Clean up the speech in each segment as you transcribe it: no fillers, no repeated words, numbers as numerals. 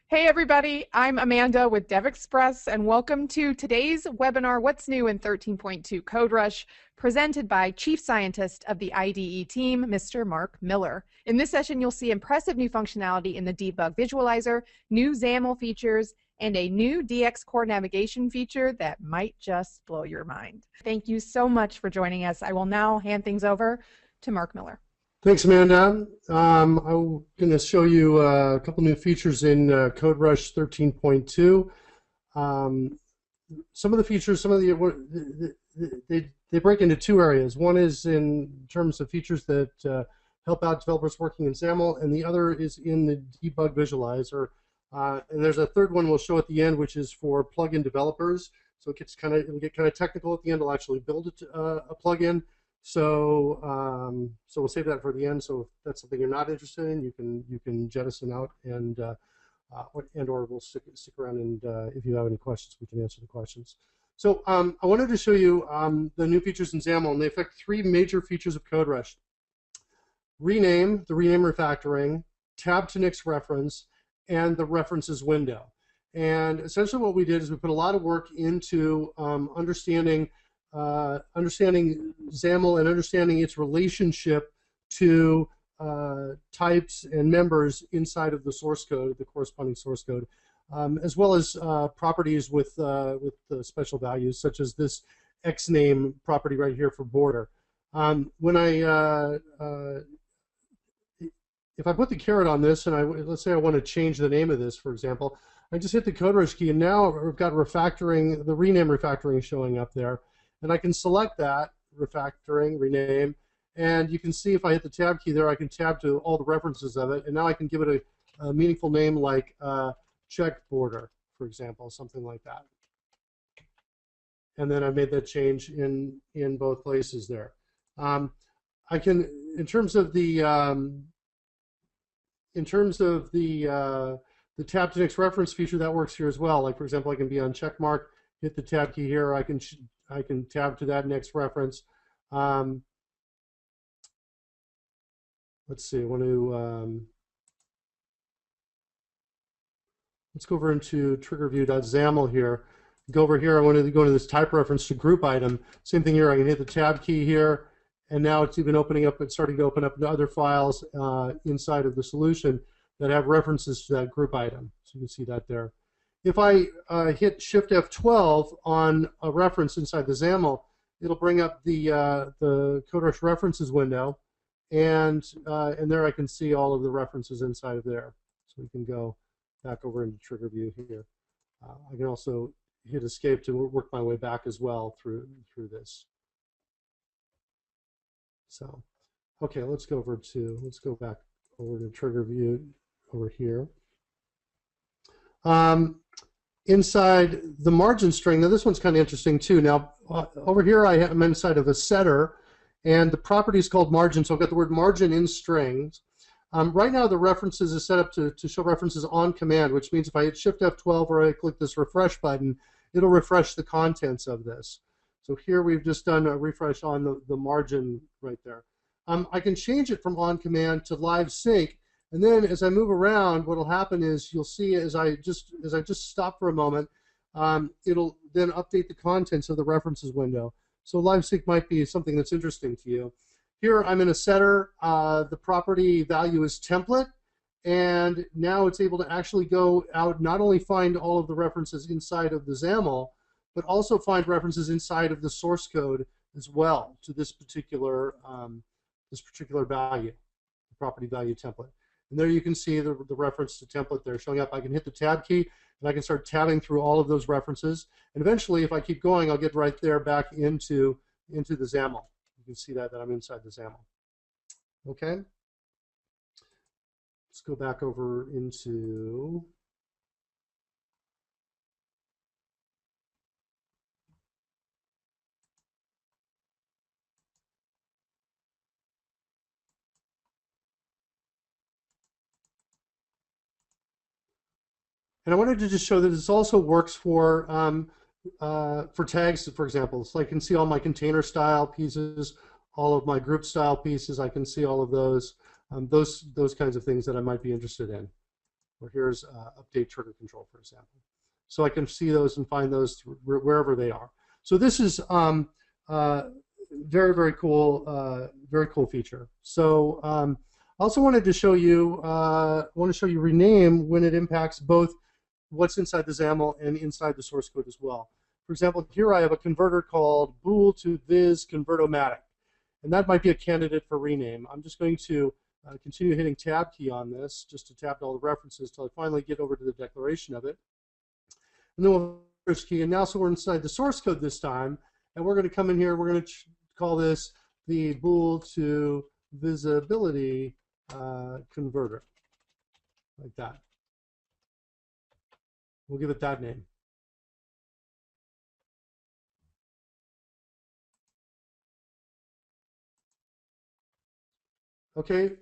Hey everybody, I'm Amanda with DevExpress and welcome to today's webinar, What's New in 13.2 CodeRush, presented by Chief Scientist of the IDE team, Mr. Mark Miller. In this session, you'll see impressive new functionality in the Debug Visualizer, new Xaml features, and a new DXCore navigation feature that might just blow your mind. Thank you so much for joining us. I will now hand things over to Mark Miller. Thanks, Amanda. I'm going to show you a couple new features in CodeRush 13.2. Some of the features, they break into two areas. One is in terms of features that help out developers working in XAML, and the other is in the Debug Visualizer. And there's a third one we'll show at the end, which is for plugin developers. So it'll get kind of technical at the end. I'll actually build a plugin. So we'll save that for the end. So if that's something you're not interested in, you can jettison out and or we'll stick around, and if you have any questions, we can answer the questions. So I wanted to show you the new features in XAML, and they affect three major features of CodeRush: rename, the rename refactoring, tab to next reference, and the references window. And essentially what we did is we put a lot of work into understanding XAML and understanding its relationship to types and members inside of the source code, the corresponding source code, as well as properties with special values, such as this xname property right here for border. If I put the caret on this, and let's say I want to change the name of this, for example, I just hit the CodeRush key, and now we've got refactoring, the rename refactoring showing up there. And I can select that, refactoring, rename, and you can see if I hit the tab key there, I can tab to all the references of it, and now I can give it a meaningful name like checked border, for example, something like that. And then I made that change in both places there. I can, in terms of the tab to next reference feature, that works here as well. Like, for example, I can be on check mark, hit the tab key here, I can tab to that next reference. Let's see, I want to, let's go over into triggerview.xaml here. Go over here, I want to go to this type reference to group item. Same thing here, I can hit the tab key here, and now it's even opening up, it's starting to open up other files inside of the solution that have references to that group item. So you can see that there. If I hit Shift F12 on a reference inside the XAML, it'll bring up the CodeRush references window, and there I can see all of the references inside of there. So we can go back over into trigger view here. I can also hit Escape to work my way back as well through this. So, okay, let's go back over to trigger view over here. Inside the margin string, now this one's kind of interesting too. Now, over here I'm inside of a setter, and the property is called margin, so I've got the word margin in strings. Right now the references is set up to show references on command, which means if I hit Shift F12 or I click this refresh button, it'll refresh the contents of this. So here we've just done a refresh on the margin right there. I can change it from on command to live sync. And then as I move around, what will happen is you'll see as I just stop for a moment, it'll then update the contents of the references window. So live sync might be something that's interesting to you. Here I'm in a setter. The property value is template, and now it's able to actually go out, not only find all of the references inside of the XAML, but also find references inside of the source code as well to this particular value, the property value template. And there you can see the reference to template there showing up. I can hit the tab key, and I can start tabbing through all of those references. And eventually, if I keep going, I'll get right there back into the XAML. You can see that I'm inside the XAML. Okay. Let's go back over into and I wanted to just show that this also works for tags, for example. So I can see all my container style pieces, all of my group style pieces. I can see all of those kinds of things that I might be interested in. or here's update trigger control, for example. So I can see those and find those wherever they are. So this is very cool feature. So I also wanted to show you rename when it impacts both what's inside the XAML and inside the source code as well. For example, here I have a converter called bool to viz convertomatic, and that might be a candidate for rename. I'm just going to continue hitting tab key on this just to tap all the references until I finally get over to the declaration of it. And then we'll search key, and now so we're inside the source code this time, and we're going to come in here, we're going to call this the bool to visibility converter, like that. We'll give it that name. Okay.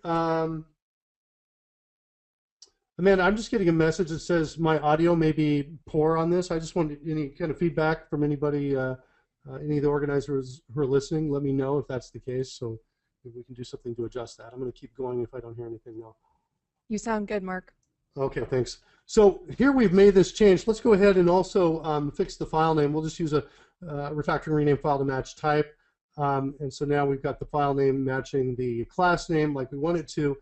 Amanda, I'm just getting a message that says my audio may be poor on this. I just wanted any kind of feedback from anybody, any of the organizers who are listening. Let me know if that's the case, so we can do something to adjust that. I'm going to keep going if I don't hear anything now. You sound good, Mark. Okay, thanks. So here we've made this change. Let's go ahead and also fix the file name. We'll just use a refactor and rename file to match type. And so now we've got the file name matching the class name like we want it to.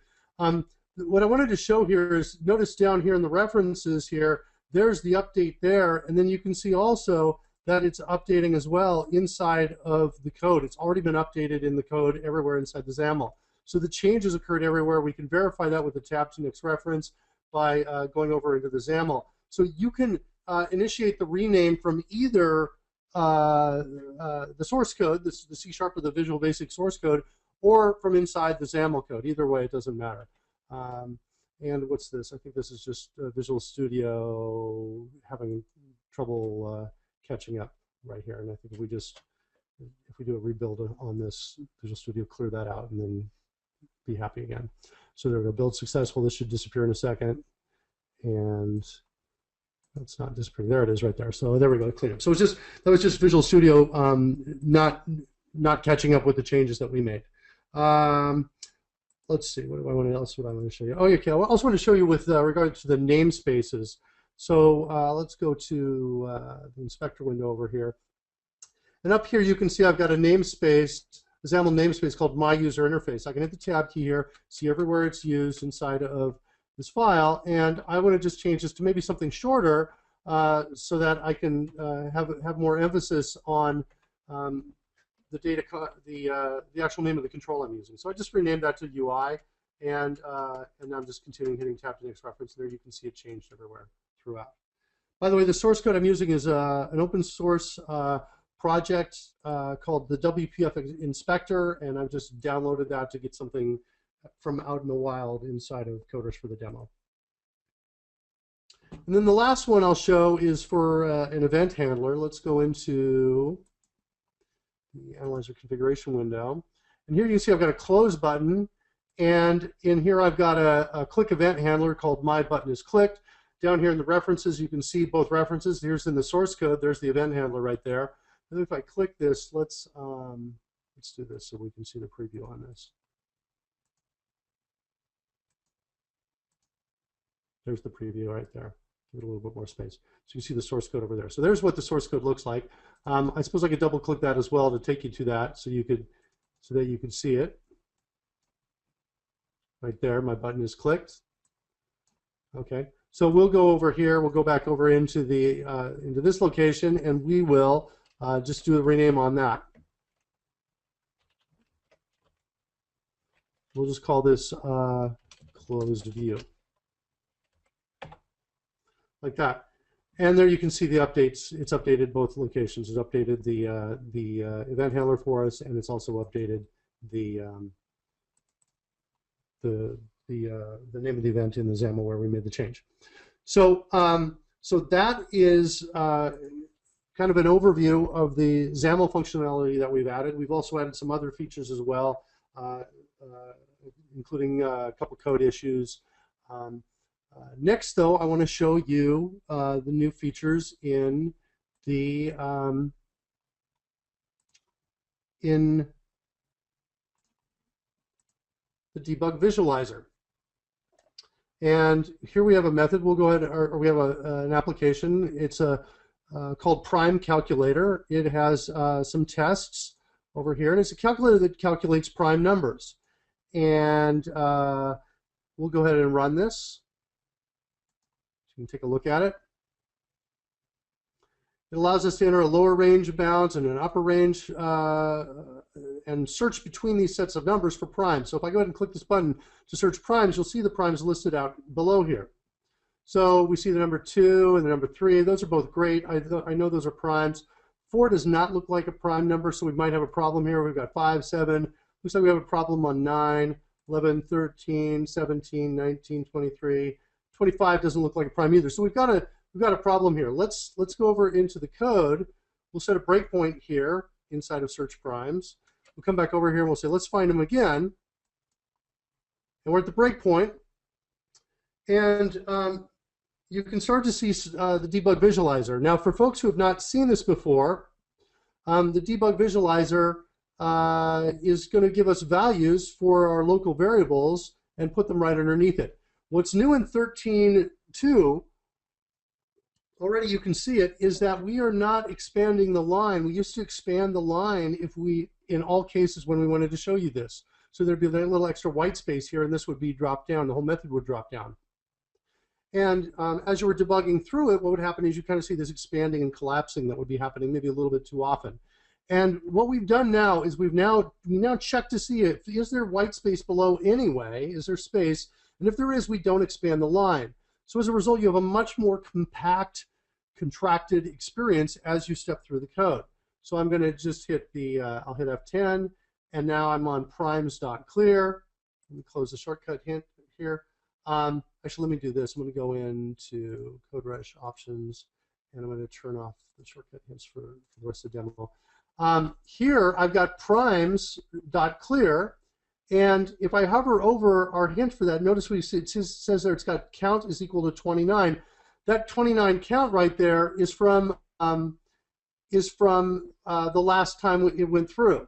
What I wanted to show here is, notice down here in the references here, there's the update there, and then you can see also that it's updating as well inside of the code. It's already been updated in the code everywhere inside the XAML. So the changes occurred everywhere. We can verify that with the tab to next reference by going over into the XAML. So you can initiate the rename from either the source code, the C# or the Visual Basic source code, or from inside the XAML code. Either way, it doesn't matter. And what's this? I think this is just Visual Studio having trouble catching up right here. And I think if we do a rebuild on this, Visual Studio clear that out and then be happy again. So there we go, build successful. This should disappear in a second. And that's not disappearing. There it is right there. So there we go, clean up. So that was just Visual Studio not catching up with the changes that we made. Let's see, what else would I want to show you? Oh, okay, I also want to show you with regard to the namespaces. So let's go to the inspector window over here. And up here you can see I've got a namespace, a XAML namespace called My User Interface. I can hit the tab key here, see everywhere it's used inside of this file, and I want to just change this to maybe something shorter so that I can have more emphasis on the data, the actual name of the control I'm using. So I just renamed that to UI, and I'm just continuing hitting tab to next reference. There you can see it changed everywhere throughout. By the way, the source code I'm using is an open source project called the WPF Inspector, and I've just downloaded that to get something from out in the wild inside of CodeRush for the demo. And then the last one I'll show is for an event handler. Let's go into the Analyzer configuration window. And here you can see I've got a close button, and in here I've got a click event handler called My Button is Clicked. Down here in the references you can see both references. Here's in the source code, there's the event handler right there. And if I click this, let's do this so we can see the preview on this. There's the preview right there. Give it a little bit more space. So you see the source code over there. So there's what the source code looks like. I suppose I could double click that as well to take you to that so that you could see it. Right there, my button is clicked. Okay. So we'll go over here, we'll go back over into this location, and we will just do a rename on that. We'll just call this closed view. Like that. And there you can see the updates. It's updated both locations. It's updated the event handler for us, and it's also updated the name of the event in the XAML where we made the change. So so that is kind of an overview of the XAML functionality that we've added. We've also added some other features as well, including a couple code issues. Next, though, I want to show you the new features in the Debug Visualizer. And here we have a method. We'll go ahead, or we have an application. It's called Prime Calculator. It has some tests over here, and it's a calculator that calculates prime numbers. And we'll go ahead and run this. You can take a look at it. It allows us to enter a lower range of bounds and an upper range and search between these sets of numbers for primes. So if I go ahead and click this button to search primes, you'll see the primes listed out below here. So we see the number 2 and the number 3. Those are both great. I know those are primes. 4 does not look like a prime number, so we might have a problem here. We've got 5, 7. Looks like we have a problem on 9, 11, 13, 17, 19, 23. 25 doesn't look like a prime either. So we've got a problem here. Let's go over into the code. We'll set a breakpoint here inside of search primes. We'll come back over here and we'll say, let's find them again. And we're at the breakpoint. And you can start to see the debug visualizer. Now, for folks who have not seen this before, the debug visualizer is going to give us values for our local variables and put them right underneath it. What's new in 13.2, already you can see it, is that we are not expanding the line. We used to expand the line in all cases when we wanted to show you this. So there'd be a little extra white space here, and this would be dropped down. The whole method would drop down. And as you were debugging through it, what would happen is you kind of see this expanding and collapsing that would be happening maybe a little bit too often. And what we've done now is we now check to see is there white space below anyway? Is there space? And if there is, we don't expand the line. So as a result, you have a much more compact, contracted experience as you step through the code. So I'm going to just hit I'll hit F10, and now I'm on primes.clear. Let me close the shortcut hint here. Actually, let me do this. I'm going to go into CodeRush options, and I'm going to turn off the shortcut hints for the rest of the demo. Here, I've got primes.clear, and if I hover over our hint for that, notice it says there it's got count is equal to 29. That 29 count right there is from the last time it went through.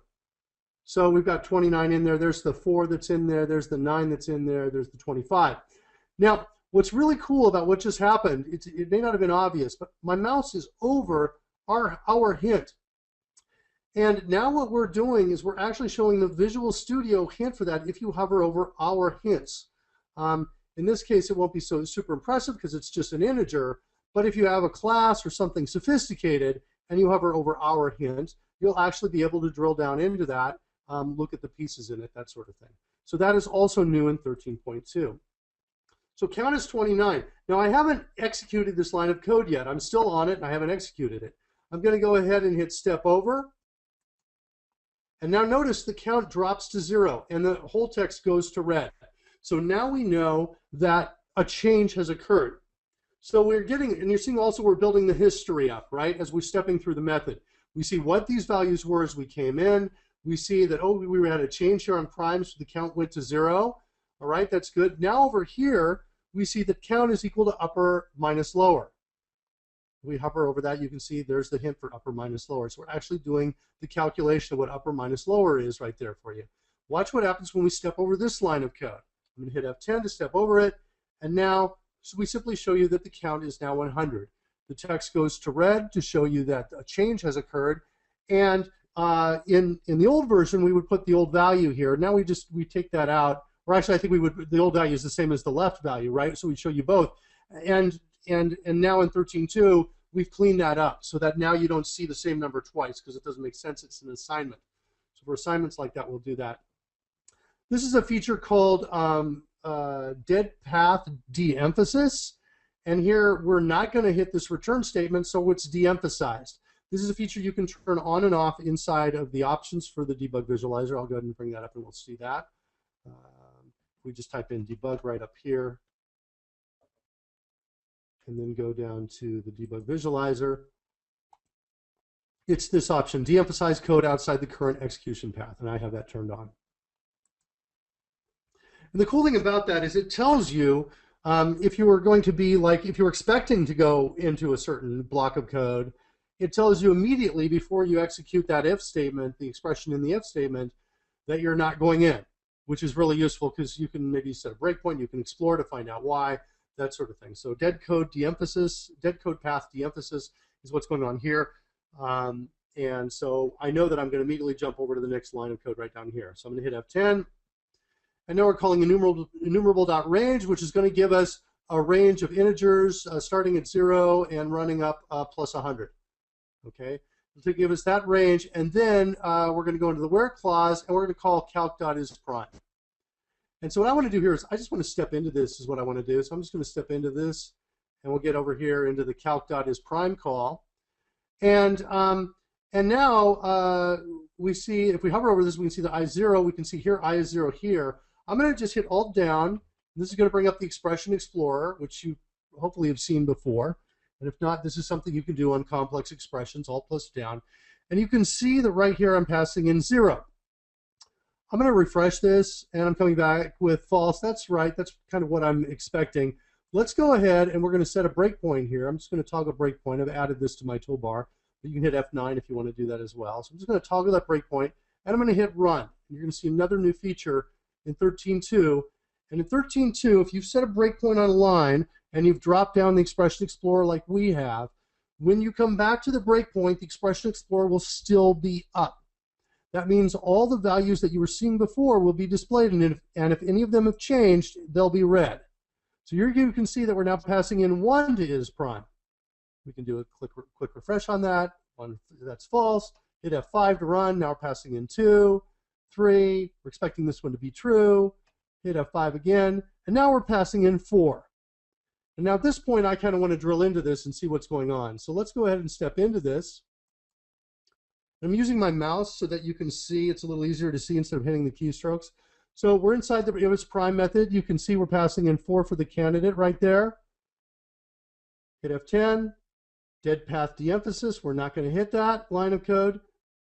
So we've got 29 in there. There's the 4 that's in there. There's the 9 that's in there. There's the 25. Now, what's really cool about what just happened, it may not have been obvious, but my mouse is over our hint. And now what we're doing is we're actually showing the Visual Studio hint for that if you hover over our hints. In this case, it won't be so super impressive because it's just an integer, but if you have a class or something sophisticated and you hover over our hint, you'll actually be able to drill down into that, look at the pieces in it, that sort of thing. So that is also new in 13.2. So count is 29. Now I haven't executed this line of code yet. I'm still on it and I haven't executed it. I'm going to go ahead and hit step over. And now notice the count drops to 0 and the whole text goes to red. So now we know that a change has occurred. So we're getting, and you're seeing also we're building the history up, right, as we're stepping through the method. We see what these values were as we came in. We see that, oh, we had a change here on primes, so the count went to 0. All right, that's good. Now over here, we see that count is equal to upper minus lower. We hover over that, you can see there's the hint for upper minus lower. So we're actually doing the calculation of what upper minus lower is right there for you. Watch what happens when we step over this line of code. I'm going to hit F10 to step over it, and now so we simply show you that the count is now 100. The text goes to red to show you that a change has occurred, and in the old version we would put the old value here. Now we take that out, or actually I think the old value is the same as the left value, right? So we show you both, and now in 13.2 we've cleaned that up so that now you don't see the same number twice because it doesn't make sense. It's an assignment. So for assignments like that, we'll do that. This is a feature called dead path de-emphasis, and here we're not going to hit this return statement, so it's de-emphasized. This is a feature you can turn on and off inside of the options for the debug visualizer. I'll go ahead and bring that up and we'll see that. We just type in debug right up here and then go down to the debug visualizer. It's this option, de-emphasize code outside the current execution path, and I have that turned on. And the cool thing about that is it tells you if you were going to be like, if you were expecting to go into a certain block of code, it tells you immediately before you execute that if statement, the expression in the if statement, that you're not going in. which is really useful because you can maybe set a breakpoint, you can explore to find out why, that sort of thing. So dead code de-emphasis, dead code path de-emphasis is what's going on here. And so I know that I'm going to immediately jump over to the next line of code right down here. So I'm going to hit F10. And now we're calling enumerable.range, which is going to give us a range of integers starting at 0 and running up plus 100. Okay, to give us that range, and then we're going to go into the where clause, and we're going to call calc.isPrime. And so what I want to do here is I just want to step into this is what I want to do. So I'm just going to step into this, and we'll get over here into the calc.isPrime call. And now we see, if we hover over this, we can see the I0. We can see here I is 0 here. I'm going to just hit Alt down. This is going to bring up the Expression Explorer, which you hopefully have seen before. And if not, this is something you can do on complex expressions, Alt plus down. And you can see that right here I'm passing in 0. I'm going to refresh this, and I'm coming back with false. That's right. That's kind of what I'm expecting. Let's go ahead, and we're going to set a breakpoint here. I'm just going to toggle breakpoint. I've added this to my toolbar. But you can hit F9 if you want to do that as well. So I'm just going to toggle that breakpoint, and I'm going to hit Run. You're going to see another new feature in 13.2. And in 13.2, if you've set a breakpoint on a line and you've dropped down the Expression Explorer like we have, when you come back to the breakpoint, the Expression Explorer will still be up. That means all the values that you were seeing before will be displayed, and if any of them have changed, they'll be red. So you can see that we're now passing in 1 to isPrime. We can do a quick refresh on that. That's false. Hit F5 to run. Now we're passing in 2, 3. We're expecting this one to be true. Hit F5 again, and now we're passing in 4. And now at this point, I kind of want to drill into this and see what's going on. So let's go ahead and step into this. I'm using my mouse so that you can see. It's a little easier to see instead of hitting the keystrokes. So we're inside the isPrime method. You can see we're passing in 4 for the candidate right there. Hit F10. Dead path de-emphasis. We're not going to hit that line of code.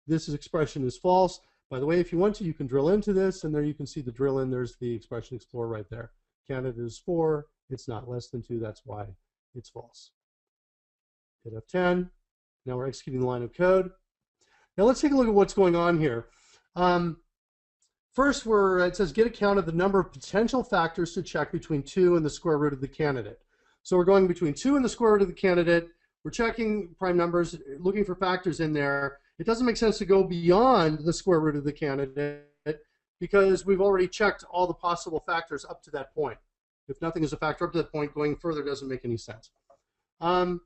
This expression is false. By the way, if you want to, you can drill into this, and there you can see the drill in. There's the Expression Explorer right there. Candidate is 4. It's not less than 2. That's why it's false. Hit F10. Now we're executing the line of code. Now let's take a look at what's going on here. First, it says get a count of the number of potential factors to check between 2 and the square root of the candidate. So we're going between 2 and the square root of the candidate. We're checking prime numbers, looking for factors in there. It doesn't make sense to go beyond the square root of the candidate because we've already checked all the possible factors up to that point. If nothing is a factor up to that point, going further doesn't make any sense. Then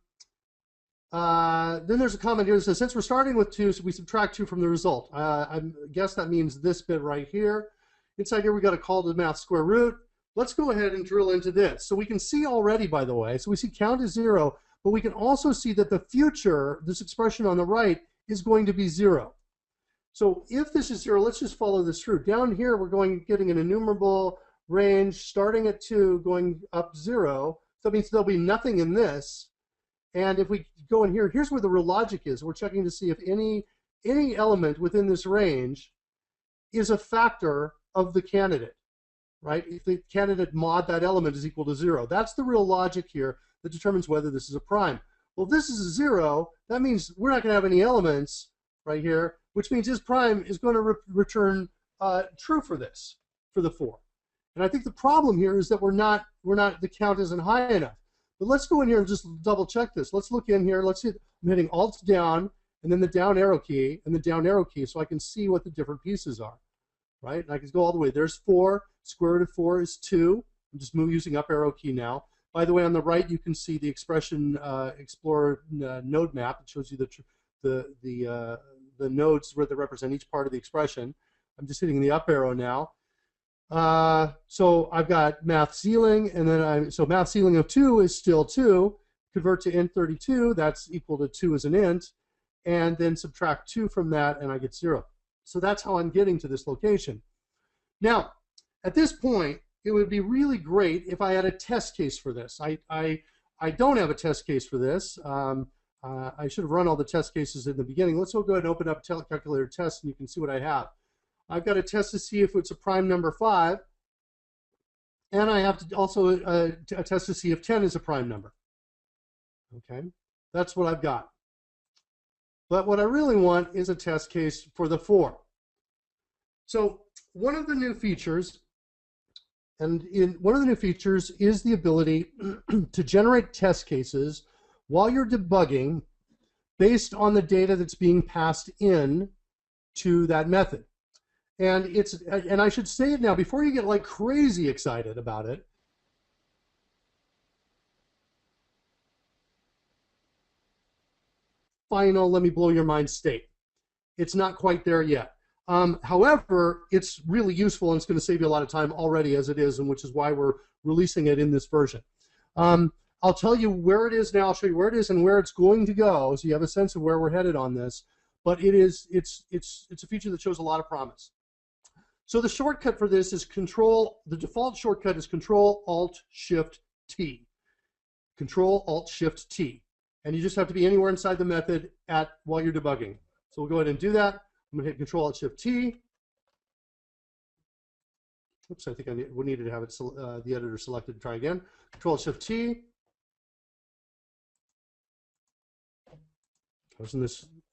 there's a comment here that says, since we're starting with 2, so we subtract 2 from the result. I guess that means this bit right here. Inside here, we got a call to the math square root. Let's go ahead and drill into this. So we can see already, by the way, so we see count is 0, but we can also see that the future, this expression on the right, is going to be 0. So if this is 0, let's just follow this through. Down here, we're getting an enumerable range starting at 2, going up 0. So that means there'll be nothing in this. And if we go in here, here's where the real logic is. We're checking to see if any element within this range is a factor of the candidate, right? If the candidate mod that element is equal to 0. That's the real logic here that determines whether this is a prime. Well, if this is a 0, that means we're not going to have any elements right here, which means isPrime is going to return true for this, for the 4. And I think the problem here is that the count isn't high enough. But let's go in here and just double check this. Let's look in here. Let's hit, I'm hitting Alt down, and then the down arrow key, and the down arrow key, so I can see what the different pieces are, right? And I can go all the way. There's 4. Square root of 4 is 2. I'm just using up arrow key now. By the way, on the right, you can see the Expression Explorer node map. It shows you the nodes where they represent each part of the expression. I'm just hitting the up arrow now. So I've got math ceiling, and then so math ceiling of 2 is still 2. Convert to int 32, that's equal to 2 as an int, and then subtract 2 from that, and I get 0. So that's how I'm getting to this location. Now, at this point, it would be really great if I had a test case for this. I don't have a test case for this. I should have run all the test cases in the beginning. Let's go ahead and open up calculator test, and you can see what I have. I've got a test to see if it's a prime number 5, and I have to also a test to see if 10 is a prime number. Okay, that's what I've got. But what I really want is a test case for the 4. So one of the new features, one of the new features is the ability to generate test cases while you're debugging based on the data that's being passed in to that method. And I should say it now before you get like crazy excited about it. Final, let me blow your mind state. It's not quite there yet. However, it's really useful and it's going to save you a lot of time already as it is, and which is why we're releasing it in this version. I'll tell you where it is now. I'll show you where it is and where it's going to go, so you have a sense of where we're headed on this. But it's a feature that shows a lot of promise. So the shortcut for this is the default shortcut is Control-Alt-Shift-T. Control-Alt-Shift-T. And you just have to be anywhere inside the method while you're debugging. So we'll go ahead and do that. I'm going to hit Control-Alt-Shift-T. Oops, I think we needed to have it the editor selected. Try again. Control-Shift-T. Isn't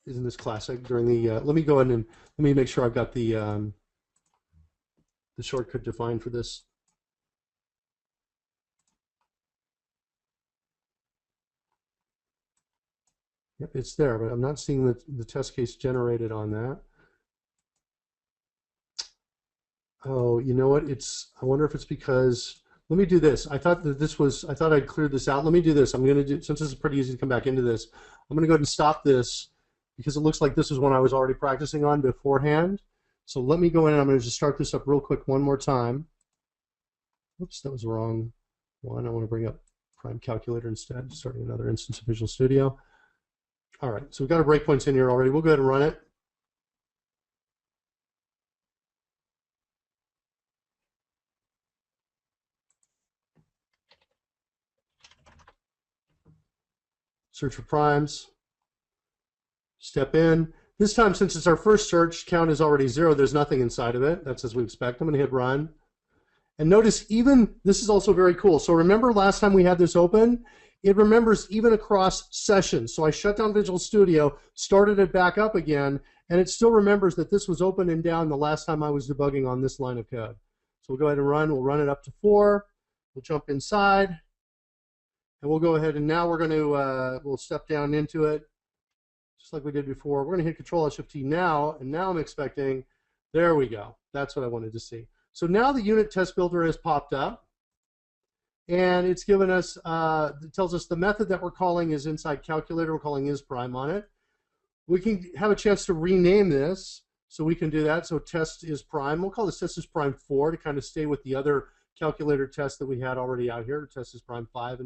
this classic? During the let me go ahead and let me make sure I've got the shortcut defined for this. Yep, it's there, but I'm not seeing the test case generated on that. Oh, you know what? I wonder if it's because, let me do this. I thought I'd cleared this out. Let me do this. I'm going to do, since this is pretty easy to come back into this, I'm going to go ahead and stop this because it looks like this is one I was already practicing on beforehand. So let me go in and I'm going to just start this up real quick one more time. Oops, that was the wrong one. I want to bring up Prime Calculator instead, starting another instance of Visual Studio. All right, so we've got our breakpoints in here already. We'll go ahead and run it. Search for primes. Step in. This time, since it's our first search, count is already 0. There's nothing inside of it. That's as we expect. I'm going to hit run. And notice this is also very cool. So remember last time we had this open? It remembers even across sessions. So I shut down Visual Studio, started it back up again, and it still remembers that this was open and down the last time I was debugging on this line of code. So we'll go ahead and run. We'll run it up to 4. We'll jump inside, and we'll go ahead and now we're going to we'll step down into it, just like we did before. We're going to hit Control-Alt-Shift-T now, and now I'm expecting, there we go. That's what I wanted to see. So now the unit test builder has popped up. And it's given us, it tells us the method that we're calling is inside calculator. We're calling isPrime on it. We can have a chance to rename this, so we can do that. So test isPrime. We'll call this test isPrime 4 to kind of stay with the other calculator tests that we had already out here. Test isPrime 5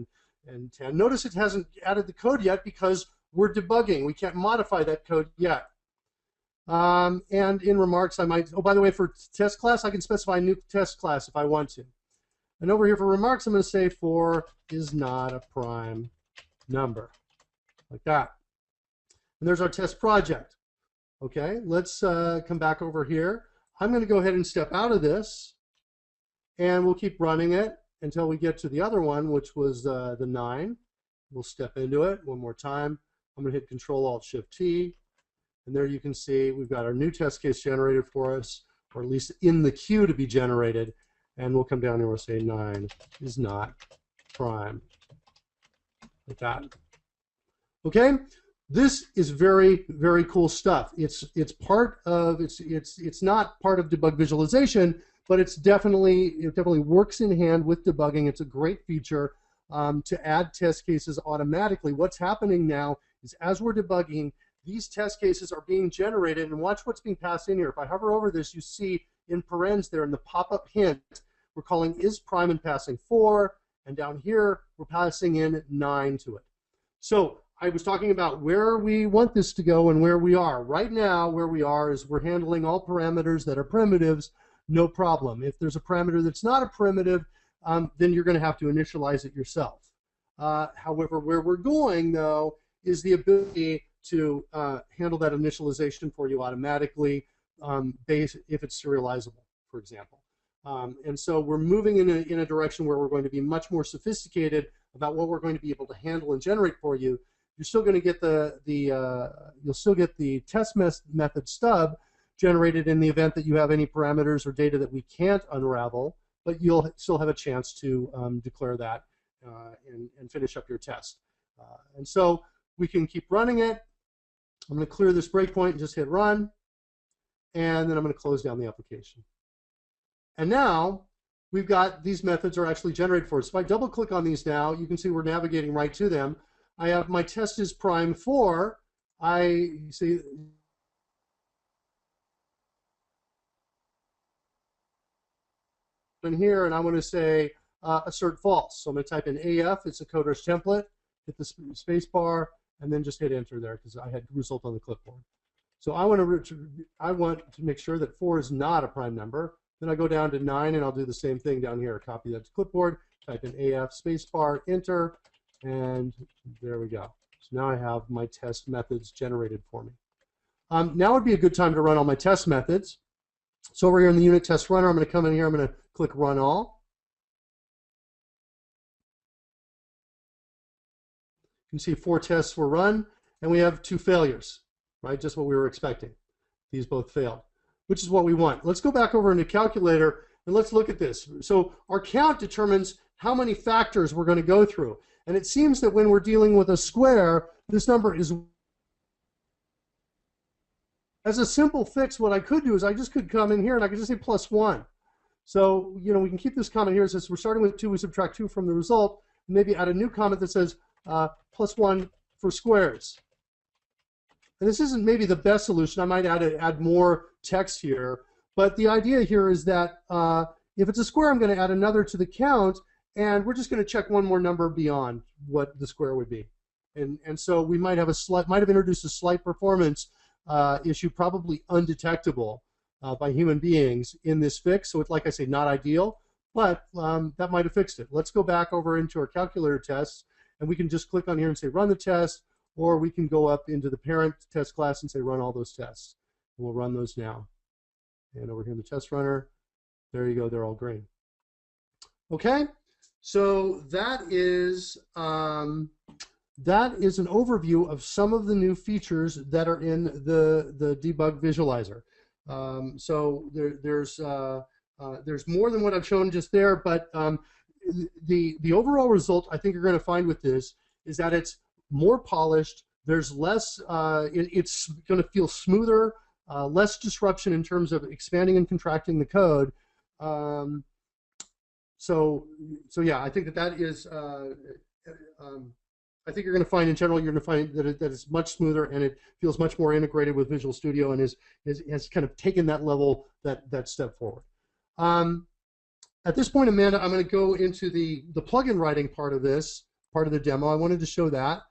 and 10. Notice it hasn't added the code yet because we're debugging. We can't modify that code yet. And in remarks, I might, oh, by the way, for test class, I can specify a new test class if I want to. And over here for remarks, I'm going to say 4 is not a prime number, like that. And there's our test project. Okay, let's come back over here. I'm going to go ahead and step out of this, and we'll keep running it until we get to the other one, which was the 9. We'll step into it one more time. I'm going to hit Control-Alt-Shift-T, and there you can see we've got our new test case generated for us, or at least in the queue to be generated. And we'll come down here and we'll say 9 is not prime, like that. Okay, this is very, very cool stuff. It's part of it's not part of debug visualization, but it definitely works in hand with debugging. It's a great feature to add test cases automatically. What's happening now is as we're debugging, these test cases are being generated, and watch what's being passed in here. If I hover over this, you see in parens there in the pop-up hint, we're calling isPrime and passing 4, and down here we're passing in 9 to it. So I was talking about where we want this to go and where we are. Right now, where we are is we're handling all parameters that are primitives, no problem. If there's a parameter that's not a primitive, then you're going to have to initialize it yourself. However, where we're going, though, is the ability to handle that initialization for you automatically if it's serializable, for example. And so we're moving in a direction where we're going to be much more sophisticated about what we're going to be able to handle and generate for you. You're still going to get you'll still get the test method stub generated in the event that you have any parameters or data that we can't unravel, but you'll still have a chance to declare that and finish up your test. And so we can keep running it. I'm going to clear this breakpoint and just hit run, and then I'm going to close down the application. And now we've got these methods are actually generated for us. If I double click on these now, you can see we're navigating right to them. I have my test is prime 4. I see in here, and I want to say assert false. So I'm going to type in AF. It's a CodeRush template. Hit the space bar, and then just hit enter there because I had result on the clipboard. So I want to make sure that 4 is not a prime number. Then I go down to 9, and I'll do the same thing down here. Copy that to clipboard, type in AF space bar, enter, and there we go. So now I have my test methods generated for me. Now would be a good time to run all my test methods. So over here in the unit test runner, I'm going to come in here. I'm going to click Run All. You can see 4 tests were run, and we have 2 failures, right? Just what we were expecting. These both failed, which is what we want. Let's go back over into calculator, and let's look at this. So our count determines how many factors we're going to go through. And it seems that when we're dealing with a square, this number is... As a simple fix, what I could do is I just could come in here, and I could just say +1. So, you know, we can keep this comment here. It says we're starting with 2, we subtract 2 from the result. Maybe add a new comment that says +1 for squares. And this isn't maybe the best solution. I might add more text here. But the idea here is that if it's a square, I'm going to add another to the count, and we're just going to check one more number beyond what the square would be. And so we might have introduced a slight performance issue, probably undetectable by human beings in this fix. So it's, like I say, not ideal, but that might have fixed it. Let's go back over into our calculator tests, and we can just click on here and say run the test, or we can go up into the parent test class and say run all those tests. And we'll run those now. And over here in the test runner, there you go, they're all green. Okay, so that is an overview of some of the new features that are in the debug visualizer. So there's more than what I've shown just there, but the overall result I think you're going to find with this is that it's more polished. There's less. It's going to feel smoother, less disruption in terms of expanding and contracting the code. So yeah, I think that is. I think you're going to find in general, you're going to find that it's much smoother and it feels much more integrated with Visual Studio and has kind of taken that level, that step forward. At this point, Amanda, I'm going to go into the plugin writing part of this, part of the demo. I wanted to show that.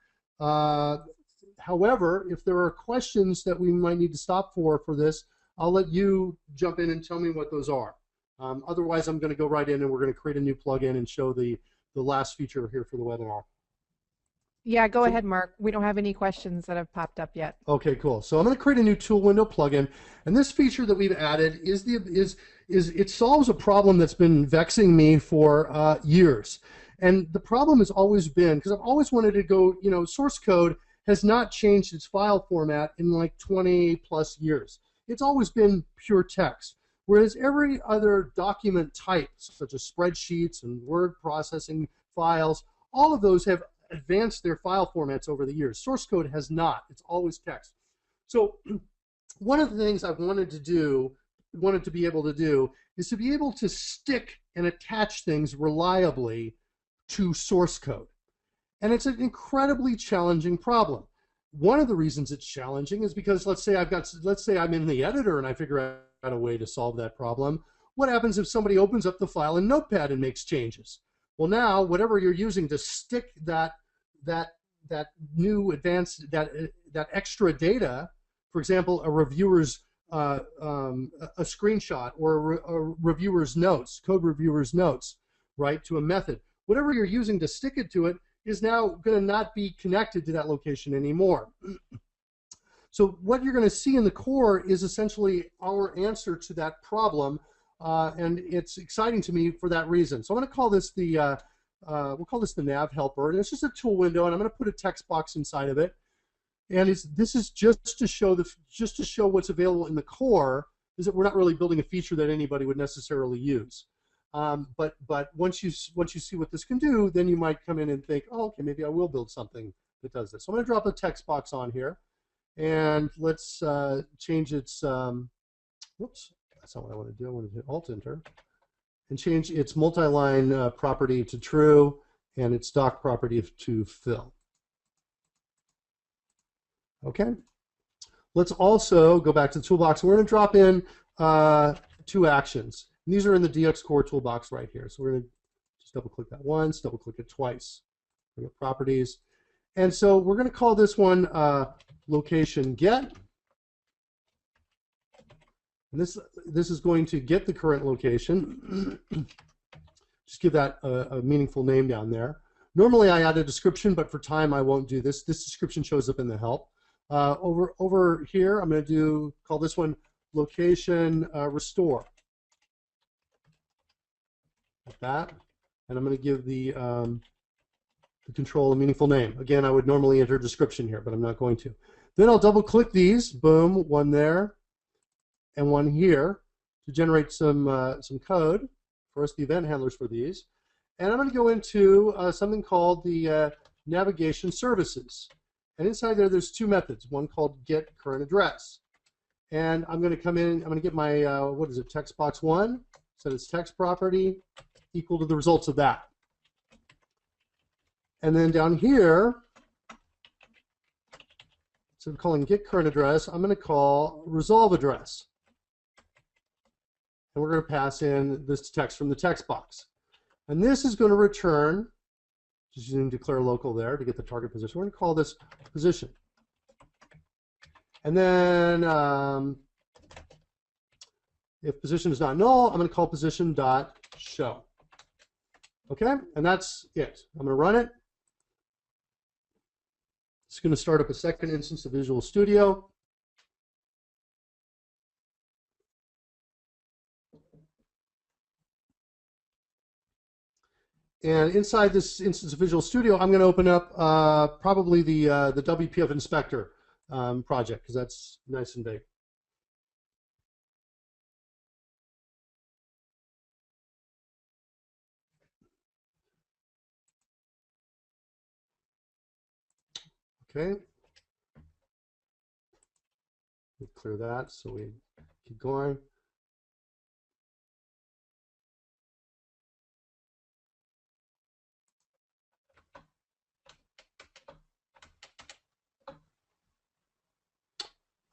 However, if there are questions that we might need to stop for this, I'll let you jump in and tell me what those are. Otherwise, I'm going to go right in and we're going to create a new plugin and show the last feature here for the webinar. Yeah, go ahead, Mark. We don't have any questions that have popped up yet. Okay, cool. So I'm going to create a new tool window plugin, and this feature that we've added is it solves a problem that's been vexing me for years. And the problem has always been, because I've always wanted to go, you know, source code has not changed its file format in like 20 plus years. It's always been pure text. Whereas every other document type, such as spreadsheets and word processing files, all of those have advanced their file formats over the years. Source code has not. It's always text. So one of the things I've wanted to be able to do is to be able to stick and attach things reliably to source code. And it's an incredibly challenging problem. One of the reasons it's challenging is because let's say I'm in the editor and I figure out a way to solve that problem. What happens if somebody opens up the file in Notepad and makes changes? Well, now whatever you're using to stick that new advanced that extra data, for example, a reviewer's a screenshot or a reviewer's notes, code reviewer's notes, right, to a method. Whatever you're using to stick it to it is now going to not be connected to that location anymore. So what you're going to see in the core is essentially our answer to that problem. And it's exciting to me for that reason. So I'm going to call this we'll call this the nav helper, and it's just a tool window, and I'm going to put a text box inside of it. And this is just to show what's available in the core. Is that we're not really building a feature that anybody would necessarily use. But once you see what this can do, then you might come in and think, oh, okay, maybe I will build something that does this. So I'm going to drop a text box on here, and let's change its. Whoops, that's not what I want to do. I want to hit Alt-Enter and change its multi-line property to true and its doc property to fill. Okay. Let's also go back to the toolbox. We're going to drop in 2 actions. And these are in the DXCore toolbox right here. So we're going to just double-click that once, double-click it twice. Bring up properties. And so we're going to call this one location get. And this is going to get the current location. Just give that a meaningful name down there. Normally I add a description, but for time I won't do this. This description shows up in the help. Over here, I'm going to call this one location restore. Like that. And I'm going to give the control a meaningful name. Again, I would normally enter description here, but I'm not going to. Then I'll double click these. Boom, one there and one here to generate some code for us, the event handlers for these. And I'm going to go into something called the navigation services. And inside there's 2 methods, one called get current address. And I'm going to come in, I'm going to get my, what is it, text box 1, set its text property equal to the results of that. And then down here, instead of calling get current address, I'm going to call resolve address. And we're going to pass in this text from the text box. And this is going to return, just using declare local there to get the target position. We're going to call this position. And then if position is not null, I'm going to call position.show. Okay, and that's it. I'm going to run it. It's going to start up a second instance of Visual Studio. And inside this instance of Visual Studio, I'm going to open up probably the WPF Inspector project, because that's nice and big. Okay. Clear that so we keep going.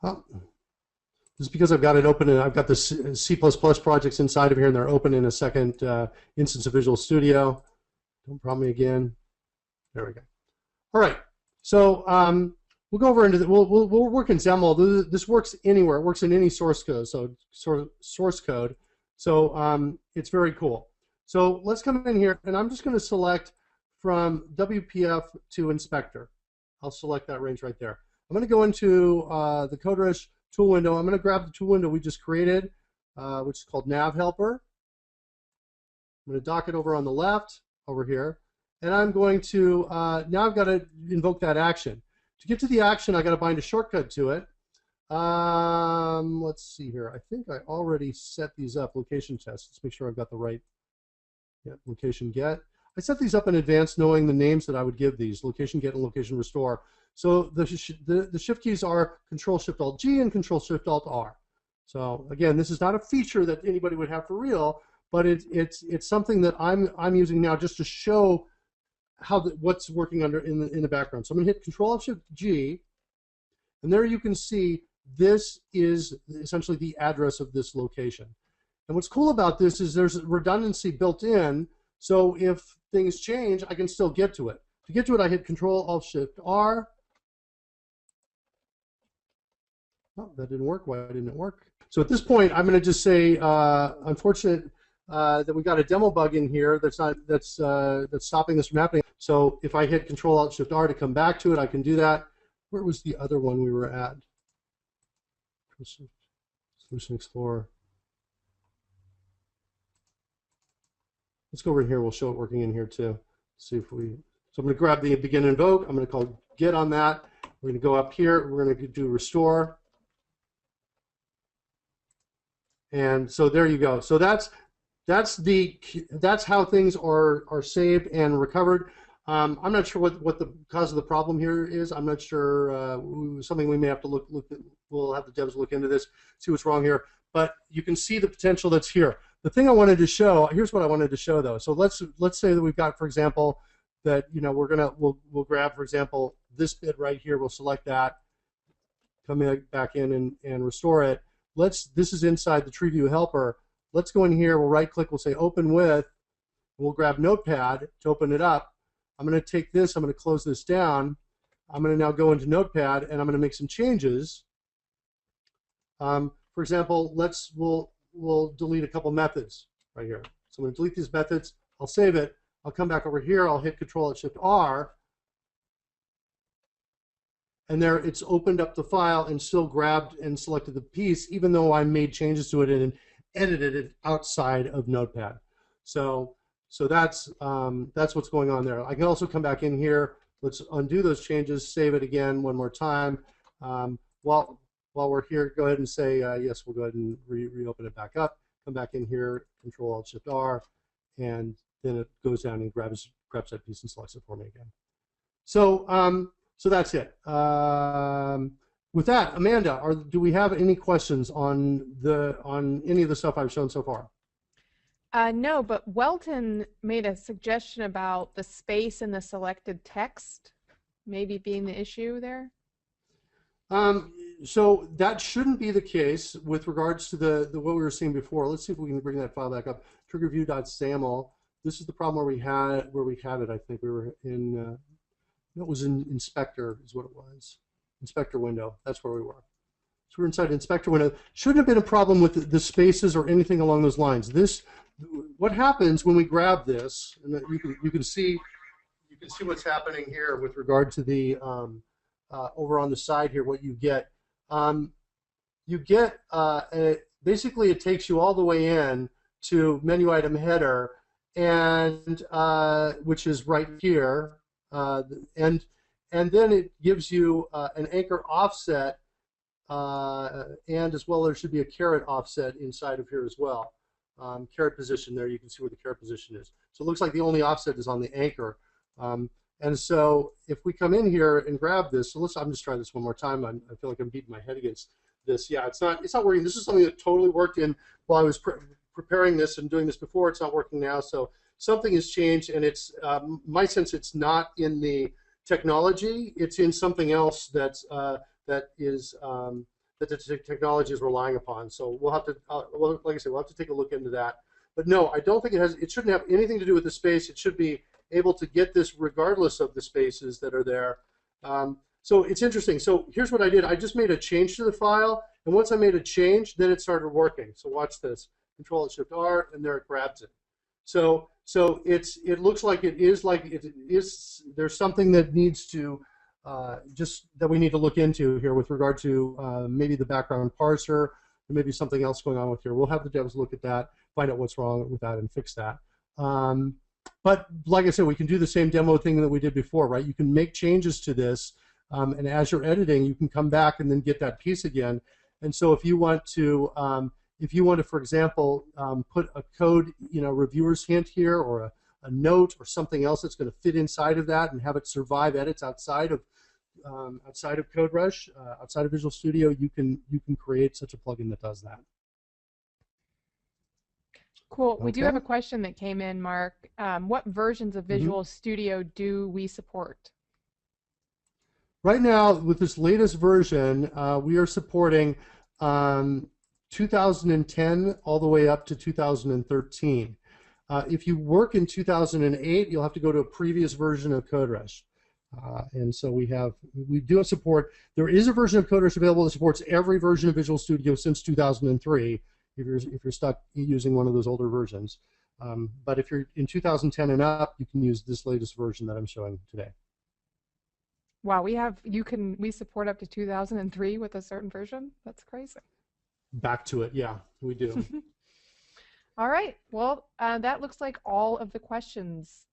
Oh, this is because I've got it open, and I've got the C++ projects inside of here, and they're open in a second instance of Visual Studio. Don't prompt me again. There we go. All right. So we'll go over into the, we'll work in Xaml. This works anywhere. It works in any source code. So source code. So it's very cool. So let's come in here, and I'm just going to select from WPF to Inspector. I'll select that range right there. I'm going to go into the CodeRush tool window. I'm going to grab the tool window we just created, which is called Nav Helper. I'm going to dock it over on the left over here. And I'm going to, now I've got to invoke that action. To get to the action, I've got to bind a shortcut to it. Let's see here. I think I already set these up, location tests. Let's make sure I've got the right location get. I set these up in advance knowing the names that I would give these, location get and location restore. So the shift keys are Control-Shift-Alt-G and Control-Shift-Alt-R. So again, this is not a feature that anybody would have for real, but it's something that I'm using now just to show how what's working under in the background. So I'm going to hit Control-Shift-G, and there you can see this is essentially the address of this location. And what's cool about this is there's redundancy built in, so if things change, I can still get to it. To get to it, I hit Control-Alt-Shift-R. Oh, that didn't work. Why didn't it work? So at this point, I'm going to just say, unfortunate that we got a demo bug in here that's stopping this from happening. So if I hit Control-Alt-Shift-R to come back to it, I can do that. Where was the other one we were at? Solution Explorer. Let's go over here. We'll show it working in here too. See if we. So I'm going to grab the begin invoke. I'm going to call get on that. We're going to go up here. We're going to do restore. And so there you go. So that's how things are saved and recovered. I'm not sure what the cause of the problem here is. I'm not sure. Something we may have to look at. We'll have the devs look into this, see what's wrong here. But you can see the potential that's here. The thing I wanted to show, here's what I wanted to show though. So let's say that we've got, for example, that we'll grab, for example, this bit right here. We'll select that, come back in and restore it. This is inside the tree view helper. Let's go in here. We'll right click. We'll say open with. We'll grab Notepad to open it up. I'm going to take this. I'm going to close this down. I'm going to now go into Notepad and I'm going to make some changes. For example, we'll delete a couple methods right here. So I'm going to delete these methods. I'll save it. I'll come back over here. I'll hit Control-Shift-R. And there it's opened up the file and still grabbed and selected the piece, even though I made changes to it and edited it outside of Notepad. So that's what's going on there. I can also come back in here. Let's undo those changes, save it again one more time. While we're here, go ahead and say yes. We'll go ahead and reopen it back up. Come back in here, Control-Alt-Shift-R, and then it goes down and grabs that piece and selects it for me again. So that's it. With that, Amanda, do we have any questions on any of the stuff I've shown so far? No, but Welton made a suggestion about the space in the selected text maybe being the issue there. So that shouldn't be the case with regards to the what we were seeing before. Let's see if we can bring that file back up. Triggerview.xaml. This is the problem where we had it. I think we were in. It was in Inspector is what it was. Inspector window. That's where we were. So we're inside Inspector window. Shouldn't have been a problem with the spaces or anything along those lines. What happens when we grab this, and you can see what's happening here with regard to the over on the side here. What you get, basically it takes you all the way in to menu item header, and which is right here. And then it gives you an anchor offset, and as well there should be a caret offset inside of here as well. Caret position there, you can see where the caret position is. So it looks like the only offset is on the anchor. And so if we come in here and grab this, so I'm just trying this one more time. I feel like I'm beating my head against this. Yeah, it's not working. This is something that totally worked in while I was preparing this and doing this before. It's not working now. So something has changed, and it's my sense it's not in the technology. It's in something else that the technology is relying upon. So we'll have to, like I said, we'll have to take a look into that. But no, I don't think it shouldn't have anything to do with the space. It should be able to get this regardless of the spaces that are there. So it's interesting. So here's what I did. I just made a change to the file, and once I made a change, then it started working. So watch this. Control-Shift-R, and there it grabs it. So it looks like it is there's something that needs to that we need to look into here with regard to maybe the background parser, or maybe something else going on with here. We'll have the devs look at that, find out what's wrong with that, and fix that. But like I said, we can do the same demo thing that we did before, right? You can make changes to this, and as you're editing, you can come back and then get that piece again. And so if you want to, for example, put a code, reviewer's hint here, or a note, or something else that's going to fit inside of that, and have it survive edits outside of CodeRush, outside of Visual Studio, you can create such a plugin that does that. Cool. Okay. We do have a question that came in, Mark. What versions of Visual Studio do we support? Right now, with this latest version, we are supporting 2010 all the way up to 2013. If you work in 2008, you'll have to go to a previous version of CodeRush. And so we do have support. There is a version of CodeRush available that supports every version of Visual Studio since 2003. If you're stuck using one of those older versions, but if you're in 2010 and up, you can use this latest version that I'm showing today. Wow, we support up to 2003 with a certain version. That's crazy. Back to it, yeah, we do. All right. Well, that looks like all of the questions.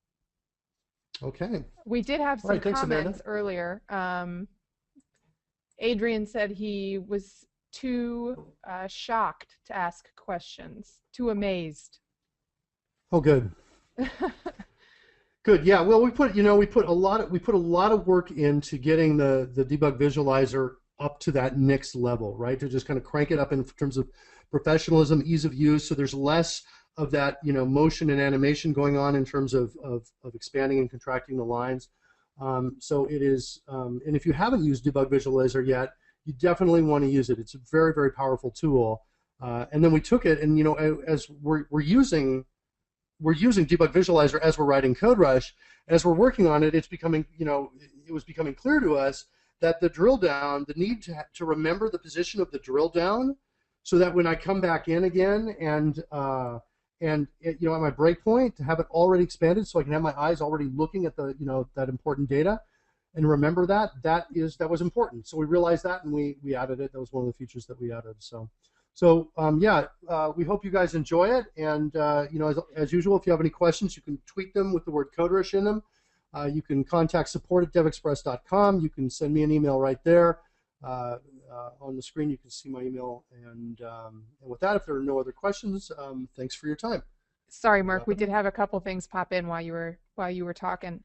Okay. We did have some comments earlier. Adrian said he was too shocked to ask questions, too amazed. Oh, good. Good. Yeah. Well, we put a lot of work into getting the debug visualizer up to that next level, right? To just kind of crank it up in terms of professionalism, ease of use. So there's less of that, motion and animation going on in terms of expanding and contracting the lines. So it is, and if you haven't used Debug Visualizer yet, you definitely want to use it. It's a very, very powerful tool. And then we took it, and as we're using Debug Visualizer as we're writing CodeRush. As we're working on it, it's becoming, it was becoming clear to us that the drill down, the need to remember the position of the drill down, so that when I come back in again and at my breakpoint, to have it already expanded, so I can have my eyes already looking at the that important data, and remember that was important. So we realized that, and we added it. That was one of the features that we added. So we hope you guys enjoy it. And as usual, if you have any questions, you can tweet them with the word CodeRush in them. You can contact support@devexpress.com. You can send me an email right there. On the screen, you can see my email. And with that, if there are no other questions, thanks for your time. Sorry, Mark, we did have a couple things pop in while you were talking.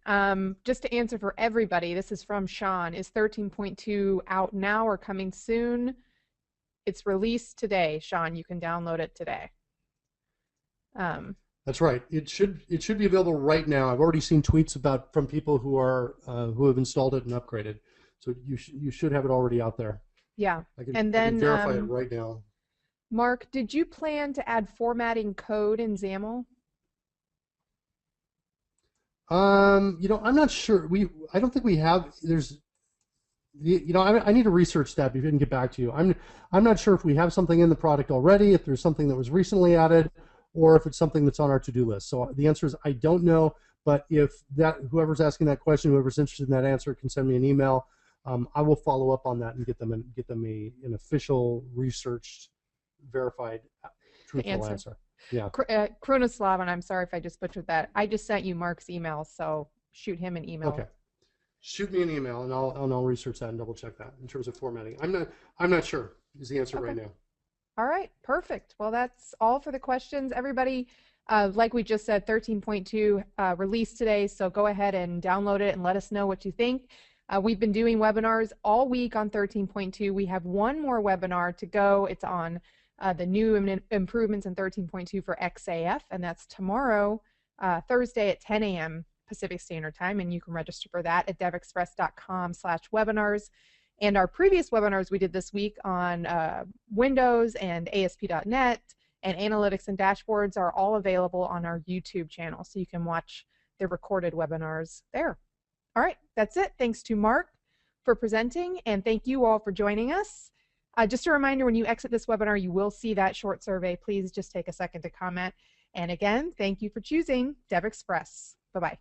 Just to answer for everybody, this is from Sean. Is 13.2 out now or coming soon? It's released today, Sean. You can download it today. That's right. It should be available right now. I've already seen tweets from people who have installed it and upgraded. So you should have it already out there. Yeah. I can verify it right now. Mark, did you plan to add formatting code in XAML? I'm not sure. I don't think we have. I need to research that before I can get back to you. I'm not sure if we have something in the product already, if there's something that was recently added, or if it's something that's on our to-do list. So the answer is I don't know. But if whoever's asking that question, whoever's interested in that answer, can send me an email. I will follow up on that and get them an official, researched, verified, truthful answer. Yeah. Kronoslav, and I'm sorry if I just butchered that. I just sent you Mark's email, so shoot him an email. Okay. Shoot me an email, and I'll research that and double check that in terms of formatting. I'm not sure is the answer right now. All right, perfect. Well, that's all for the questions, everybody. Like we just said, 13.2 released today, so go ahead and download it and let us know what you think. We've been doing webinars all week on 13.2. We have one more webinar to go. It's on the new improvements in 13.2 for XAF, and that's tomorrow, Thursday at 10 a.m. Pacific Standard Time, and you can register for that at devexpress.com/webinars. And our previous webinars we did this week on Windows and ASP.NET and analytics and dashboards are all available on our YouTube channel, so you can watch the recorded webinars there. All right, that's it. Thanks to Mark for presenting, and thank you all for joining us. Just a reminder, when you exit this webinar, you will see that short survey. Please just take a second to comment. And again, thank you for choosing DevExpress. Bye-bye.